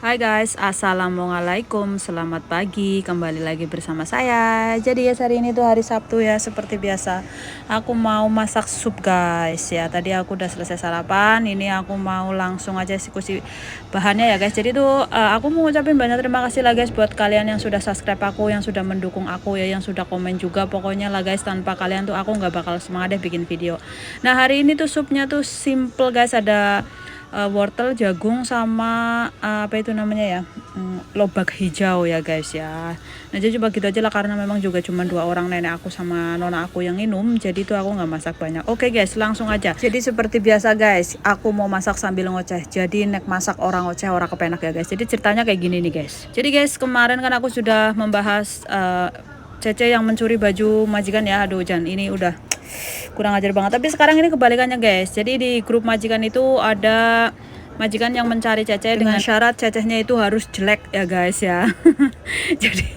Hai guys, assalamualaikum, selamat pagi, kembali lagi bersama saya. Jadi guys, hari ini tuh hari Sabtu ya, seperti biasa. Aku mau masak sup guys ya. Tadi aku udah selesai sarapan, ini aku mau langsung aja eksekusi bahannya ya guys. Jadi tuh aku mau ngucapin banyak terima kasih lah guys buat kalian yang sudah subscribe aku, yang sudah mendukung aku ya, yang sudah komen juga. Pokoknya lah guys, tanpa kalian tuh aku nggak bakal semangat deh bikin video. Nah hari ini tuh supnya tuh simple guys, ada wortel, jagung, sama apa itu namanya ya, lobak hijau ya guys ya. Nah jadi coba gitu aja lah, karena memang juga cuma 2 orang, nenek aku sama nona aku yang minum, jadi tuh aku nggak masak banyak. Oke guys, langsung aja. Jadi seperti biasa guys, aku mau masak sambil ngoceh, jadi nek masak orang ngoceh orang kepenak ya guys. Jadi ceritanya kayak gini nih guys. Jadi guys, kemarin kan aku sudah membahas Cece yang mencuri baju majikan ya. Aduh Jan, ini udah kurang ajar banget. Tapi sekarang ini kebalikannya guys. Jadi di grup majikan itu ada majikan yang mencari Cece dengan syarat Cecenya itu harus jelek ya guys ya. Jadi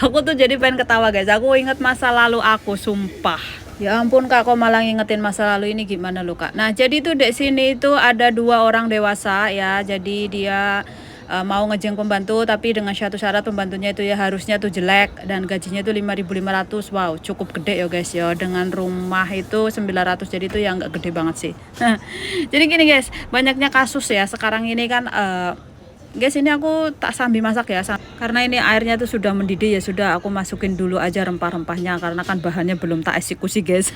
aku tuh jadi pengen ketawa guys. Aku inget masa lalu aku, sumpah. Ya ampun kak, kok malah ngingetin masa lalu ini, gimana lu kak? Nah jadi tuh di sini itu ada 2 orang dewasa ya. Jadi dia mau ngejeng pembantu, tapi dengan satu syarat, pembantunya itu ya harusnya tuh jelek dan gajinya itu 5.500. Wow, cukup gede ya guys ya. Dengan rumah itu 900, jadi itu yang nggak gede banget sih. Jadi gini guys, banyaknya kasus ya sekarang ini kan. Guys, ini aku tak sambil masak ya, karena ini airnya tuh sudah mendidih ya. Sudah aku masukin dulu aja rempah-rempahnya, karena kan bahannya belum tak eksekusi guys.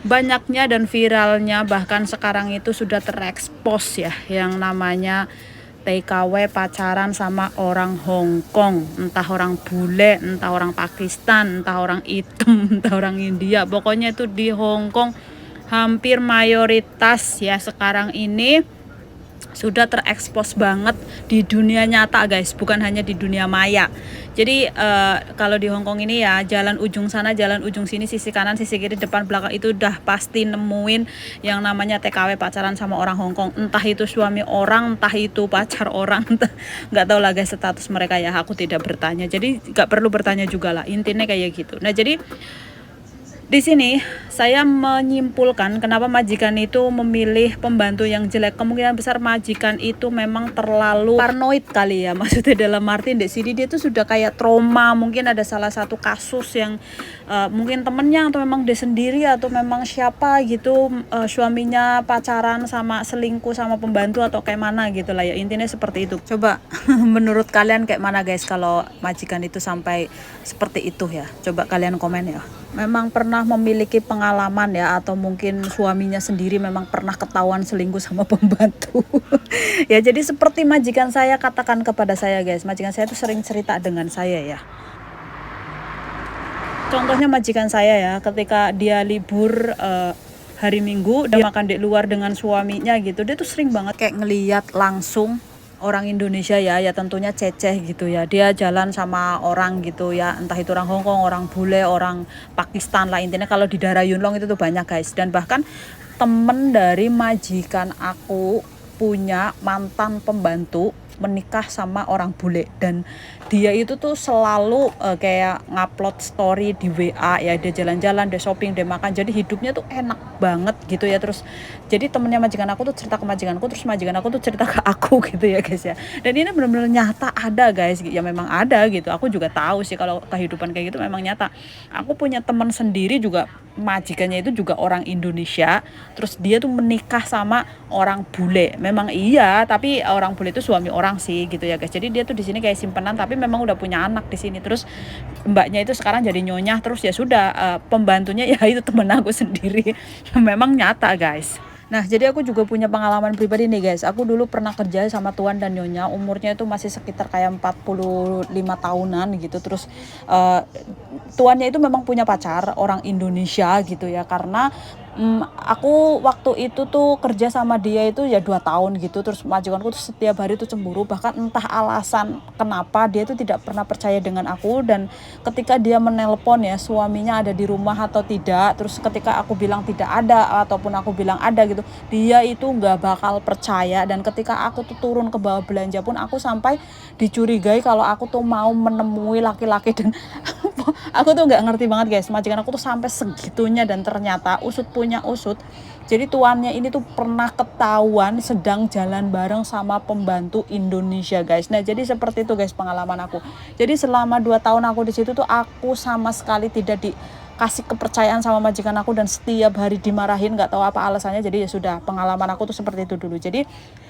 Banyaknya dan viralnya, bahkan sekarang itu sudah terekspos ya, yang namanya TKW pacaran sama orang Hong Kong, entah orang bule, entah orang Pakistan, entah orang hitam, entah orang India. Pokoknya itu di Hong Kong hampir mayoritas ya sekarang ini sudah terekspos banget di dunia nyata guys, bukan hanya di dunia maya. Jadi kalau di Hongkong ini ya, jalan ujung sana, jalan ujung sini, sisi kanan, sisi kiri, depan, belakang, itu udah pasti nemuin yang namanya TKW pacaran sama orang Hongkong. Entah itu suami orang, entah itu pacar orang, nggak tahu lah guys status mereka ya, aku tidak bertanya. Jadi nggak perlu bertanya juga lah, intinya kayak gitu. Nah jadi di sini saya menyimpulkan kenapa majikan itu memilih pembantu yang jelek. Kemungkinan besar majikan itu memang terlalu paranoid kali ya. Maksudnya dalam arti di sini dia tuh sudah kayak trauma. Mungkin ada salah satu kasus yang mungkin temennya, atau memang dia sendiri, atau memang siapa gitu, suaminya pacaran sama, selingkuh sama pembantu, atau kayak mana gitu lah ya. Intinya seperti itu. Coba menurut kalian kayak mana guys kalau majikan itu sampai seperti itu ya? Coba kalian komen ya. Memang pernah memiliki pengalaman ya, atau mungkin suaminya sendiri memang pernah ketahuan selingkuh sama pembantu. Ya jadi seperti majikan saya katakan kepada saya guys, majikan saya itu sering cerita dengan saya ya. Contohnya majikan saya ya, ketika dia libur hari Minggu, dia makan di luar dengan suaminya gitu, dia tuh sering banget kayak ngeliat langsung orang Indonesia ya, ya tentunya Ceceh gitu ya, dia jalan sama orang gitu ya, entah itu orang Hongkong, orang bule, orang Pakistan lah, intinya kalau di daerah Yunlong itu tuh banyak guys. Dan bahkan temen dari majikan aku punya mantan pembantu menikah sama orang bule, dan dia itu tuh selalu kayak ngupload story di WA ya, dia jalan-jalan, dia shopping, dia makan, jadi hidupnya tuh enak banget gitu ya. Terus jadi temennya majikan aku tuh cerita ke majikanku, terus majikan aku tuh cerita ke aku gitu ya guys ya. Dan ini benar-benar nyata ada guys ya, memang ada gitu. Aku juga tahu sih kalau kehidupan kayak gitu memang nyata. Aku punya teman sendiri juga, majikannya itu juga orang Indonesia, terus dia tuh menikah sama orang bule. Memang iya, tapi orang bule itu suami orang sih gitu ya guys. Jadi dia tuh di sini kayak simpenan, tapi memang udah punya anak di sini. Terus mbaknya itu sekarang jadi nyonya, terus ya sudah pembantunya ya itu temen aku sendiri. Memang nyata guys. Nah, jadi aku juga punya pengalaman pribadi nih guys. Aku dulu pernah kerja sama tuan dan nyonya, umurnya itu masih sekitar kayak 45 tahunan gitu. Terus tuannya itu memang punya pacar orang Indonesia gitu ya. Karena aku waktu itu tuh kerja sama dia itu ya 2 tahun gitu. Terus majikanku tuh setiap hari tuh cemburu, bahkan entah alasan kenapa dia tuh tidak pernah percaya dengan aku. Dan ketika dia menelpon ya, suaminya ada di rumah atau tidak, terus ketika aku bilang tidak ada ataupun aku bilang ada gitu, dia itu nggak bakal percaya. Dan ketika aku tuh turun ke bawah belanja pun, aku sampai dicurigai kalau aku tuh mau menemui laki-laki. Dan aku tuh nggak ngerti banget guys, majikan aku tuh sampai segitunya. Dan ternyata usut punya usut, Jadi tuannya ini tuh pernah ketahuan sedang jalan bareng sama pembantu Indonesia guys. Nah jadi seperti itu guys pengalaman aku. Jadi selama 2 tahun aku di situ tuh aku sama sekali tidak dikasih kepercayaan sama majikan aku, dan setiap hari dimarahin, nggak tahu apa alasannya. Jadi ya sudah, pengalaman aku tuh seperti itu dulu. Jadi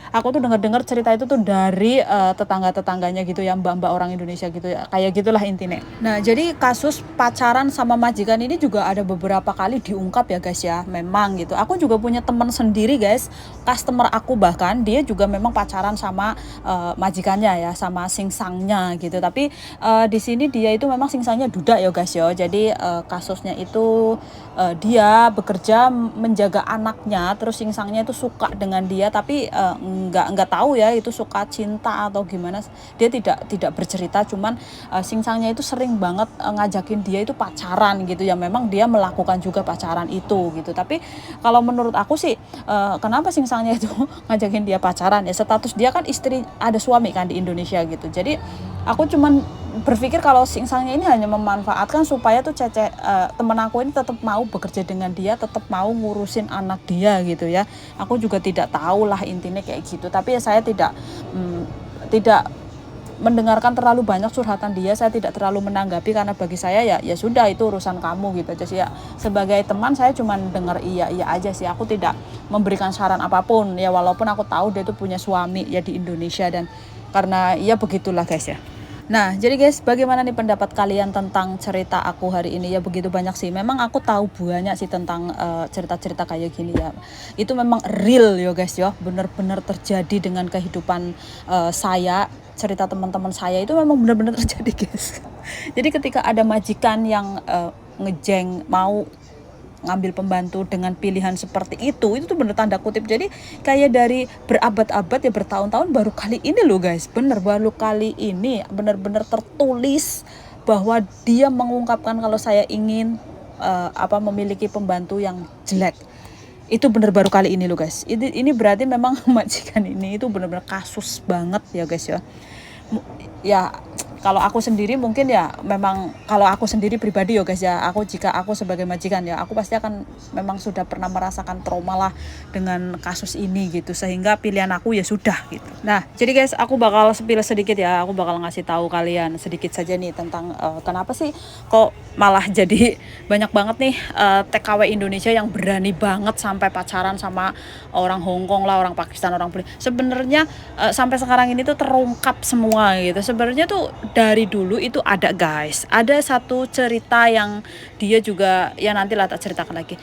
aku tuh dengar cerita itu tuh dari tetangga-tetangganya gitu ya, mbak-mbak orang Indonesia gitu ya, kayak gitulah intinya. Nah jadi kasus pacaran sama majikan ini juga ada beberapa kali diungkap ya guys ya, memang gitu. Aku juga punya teman sendiri guys, customer aku bahkan dia juga memang pacaran sama majikannya ya, sama singsangnya gitu. Tapi di sini dia itu memang singsangnya duda ya guys ya. Jadi kasusnya itu dia bekerja menjaga anaknya, terus singsangnya itu suka dengan dia, tapi nggak tahu ya itu suka cinta atau gimana. Dia tidak bercerita, cuman singsangnya itu sering banget ngajakin dia itu pacaran gitu ya. Memang dia melakukan juga pacaran itu gitu. Tapi kalau menurut aku sih kenapa singsangnya itu ngajakin dia pacaran ya, status dia kan istri, ada suami kan di Indonesia gitu. Jadi aku cuman berpikir kalau singsangnya ini hanya memanfaatkan supaya tuh temen aku ini tetap mau bekerja dengan dia, tetap mau ngurusin anak dia gitu ya. Aku juga tidak tahu lah intinya kayak gitu. Tapi ya saya tidak mendengarkan terlalu banyak curhatan dia. Saya tidak terlalu menanggapi, karena bagi saya ya sudah, itu urusan kamu gitu aja sih ya. Sebagai teman saya cuma dengar iya aja sih. Aku tidak memberikan saran apapun ya, walaupun aku tahu dia itu punya suami ya di Indonesia, dan karena ya begitulah guys ya. Nah, jadi guys, bagaimana nih pendapat kalian tentang cerita aku hari ini? Ya begitu banyak sih. Memang aku tahu banyak sih tentang cerita-cerita kayak gini ya. Itu memang real ya guys ya. Benar-benar terjadi dengan kehidupan saya. Cerita teman-teman saya itu memang benar-benar terjadi guys. Jadi ketika ada majikan yang ngejeng mau ngambil pembantu dengan pilihan seperti itu tuh bener tanda kutip. Jadi kayak dari berabad-abad ya, bertahun-tahun, baru kali ini loh guys, baru kali ini bener-bener tertulis bahwa dia mengungkapkan kalau saya ingin memiliki pembantu yang jelek. Itu bener baru kali ini loh guys. Ini berarti memang majikan ini itu bener-bener kasus banget ya guys ya. Ya kalau aku sendiri mungkin ya, memang kalau aku sendiri pribadi ya guys ya, jika aku sebagai majikan ya, aku pasti akan memang sudah pernah merasakan trauma lah dengan kasus ini gitu, sehingga pilihan aku ya sudah gitu. Nah jadi guys, aku bakal spill sedikit ya, aku bakal ngasih tahu kalian sedikit saja nih tentang kenapa sih kok malah jadi banyak banget nih TKW Indonesia yang berani banget sampai pacaran sama orang Hong Kong lah, orang Pakistan, orang Bali. Sebenarnya sampai sekarang ini tuh terungkap semua gitu. Sebenarnya tuh dari dulu itu ada guys, ada satu cerita yang dia juga ya, nantilah tak ceritakan lagi.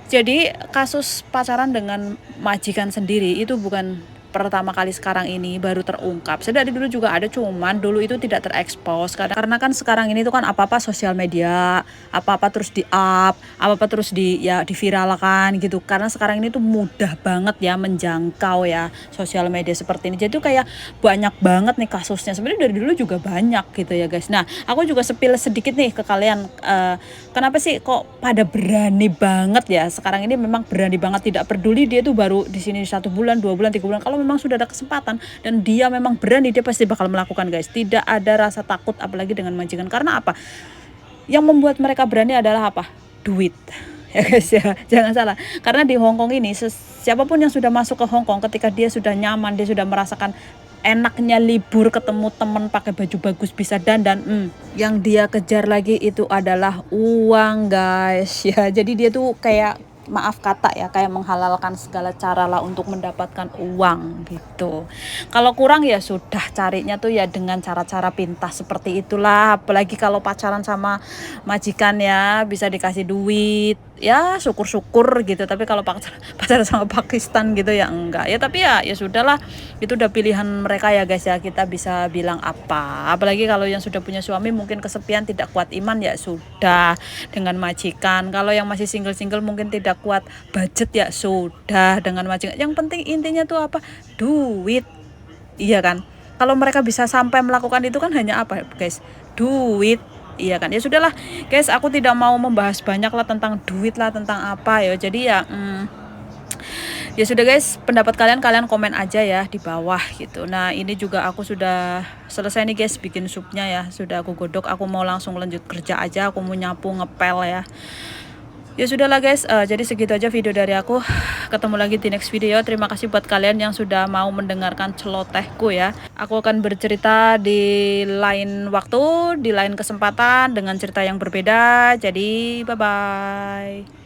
Jadi kasus pacaran dengan majikan sendiri itu bukan pertama kali sekarang ini baru terungkap. Sedari dulu juga ada, cuman dulu itu tidak terekspos karena kan sekarang ini tuh kan apa-apa sosial media, apa-apa terus di-up, apa-apa terus diviralkan gitu. Karena sekarang ini tuh mudah banget ya menjangkau ya sosial media seperti ini. Jadi tuh kayak banyak banget nih kasusnya. Sebenarnya dari dulu juga banyak gitu ya guys. Nah, aku juga spill sedikit nih ke kalian, kenapa sih kok pada berani banget ya sekarang ini. Memang berani banget, tidak peduli dia tuh baru di sini 1 bulan, 2 bulan, 3 bulan. Kalau memang sudah ada kesempatan dan dia memang berani, dia pasti bakal melakukan guys. Tidak ada rasa takut apalagi dengan majikan. Karena apa? Yang membuat mereka berani adalah apa? Duit. Ya guys ya, jangan salah. Karena di Hong Kong ini siapapun yang sudah masuk ke Hong Kong, ketika dia sudah nyaman, dia sudah merasakan enaknya libur, ketemu temen, pakai baju bagus, bisa dandan, yang dia kejar lagi itu adalah uang guys ya. Jadi dia tuh kayak, maaf kata ya, kayak menghalalkan segala cara lah untuk mendapatkan uang gitu. Kalau kurang ya sudah, carinya tuh ya dengan cara-cara pintas seperti itulah. Apalagi kalau pacaran sama majikan ya, bisa dikasih duit ya, syukur-syukur gitu. Tapi kalau pacaran sama Pakistan gitu ya enggak ya. Tapi ya sudahlah, itu udah pilihan mereka ya guys ya, kita bisa bilang apa. Apalagi kalau yang sudah punya suami mungkin kesepian, tidak kuat iman, ya sudah dengan majikan. Kalau yang masih single-single mungkin tidak kuat budget, ya sudah dengan majikan. Yang penting intinya tuh apa? Duit. Iya kan? Kalau mereka bisa sampai melakukan itu kan hanya apa guys? Duit. Iya kan? Ya sudahlah guys, aku tidak mau membahas banyak lah tentang duit lah, tentang apa ya. Jadi ya ya sudah guys, pendapat kalian komen aja ya di bawah gitu. Nah ini juga aku sudah selesai nih guys bikin supnya ya, sudah aku godok. Aku mau langsung lanjut kerja aja, aku mau nyapu, ngepel ya. Ya sudahlah guys, jadi segitu aja video dari aku. Ketemu lagi di next video. Terima kasih buat kalian yang sudah mau mendengarkan celotehku ya. Aku akan bercerita di lain waktu, di lain kesempatan dengan cerita yang berbeda. Jadi bye bye.